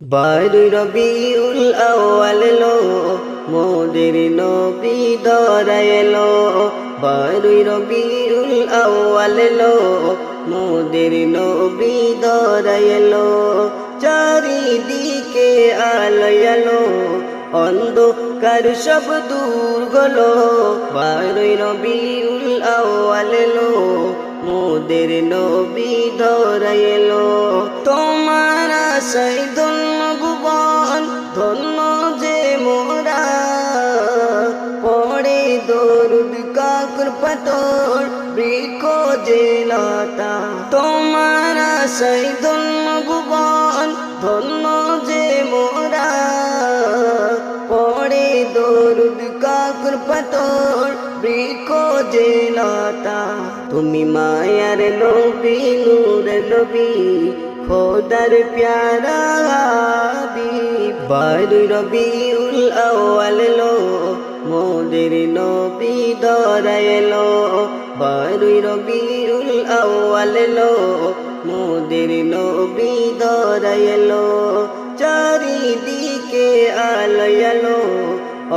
বারুই রবিউল আউয়াল এলো, মোদের নবী ধরা এলো। বারুই রবিউল আউয়াল এলো, মোদের নবী ধরা এলো। চারিদিকে আলো আলো, অন্ধকার সব দূর হলো। বারুই রবিউল আউয়াল এলো, মোদের নবী ধরা এলো। তোমার আশায় ধন্য ভুবন, ধন্য যে মোরা। পড়ে দরুদ কাকুর পাথর, বৃক্ষ যে লতা। তোমার আশায় ধন্য ভুবন, ধন্য যে মোরা। পড়ে দরুদ কাকুর পাথর, বৃক্ষ যে লতা। তুমি মায়ার নবী, নূরের নবী, খোদার প্যারা হাবিব। বারুই রবিউল আউয়াল এলো, মোদের নবী ধরা এলো। বারুই রবিউল আউয়াল এলো, মোদের নবী ধরা এলো। চারিদিকে আলো আলো,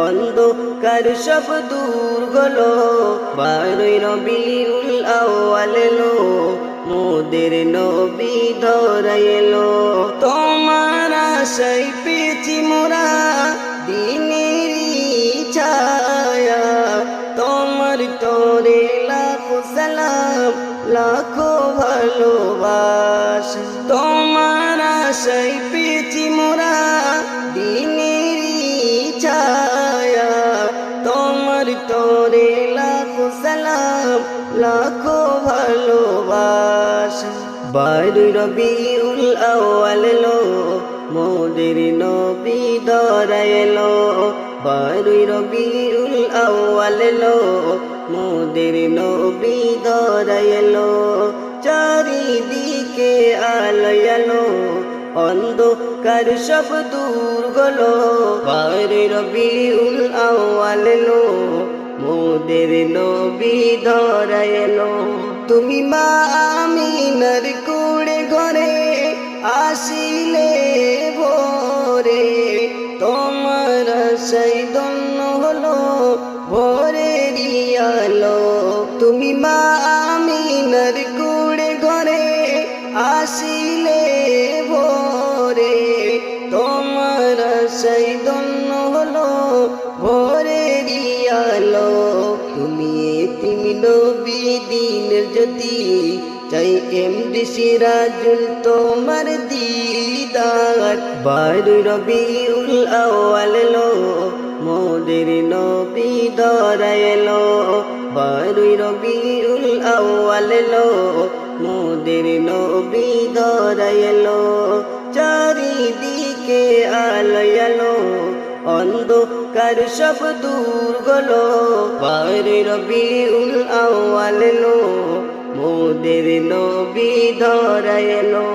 অন্ধকার সব দূর হলো। বারুই রবিউল আউয়াল এলো, মোদের নবী ধরা এলো। তোমার আশায় পেয়েছি মোরা দিনেরই ছায়া। তোমার তোরে লাখো সালাম, লাখো ভালোবাসা। তোমার আশায় পেয়েছি মোরা দিনেরই ছায়া। তোমার তোরে লাখো সালাম, লাখো ভালোবাসা। বারুই রবিউল আউয়াল এলো, মোদের নবী ধরা এলো। বারুই রবিউল আউয়াল এলো, মোদের নবী ধরা এলো। চারিদিকে আলো আলো, অন্ধকার সব দূর হলো। বারুই রবিউল আউয়াল এলো, মোদের নবী ধরা এলো। তুমি মা আমিনার কুড়ে ঘরে আসিলে ভোরে। তোমার আশায় ধন্য হলো ভোরের আলো। তুমি মা আমিনার কুড়ে ঘরে আসিলে ভোরে। তোমার আশায় ধন্য হলো ভোরের আলো। তুমি এতিম নবী দিনের জ্যোতি, চাই এমডি সিরাজুল তোমার দিদার। বারুই রবিউল আউয়াল এলো, মোদের নবী ধরা এলো। বারুই রবিউল আউয়াল এলো, মোদের নবী ধরা এলো। চারিদিকে আলো আলো, অন্ধকার সব দূর হলো। বারুই রবিউল আউয়াল এলো, মোদের নবী ধরা এলো।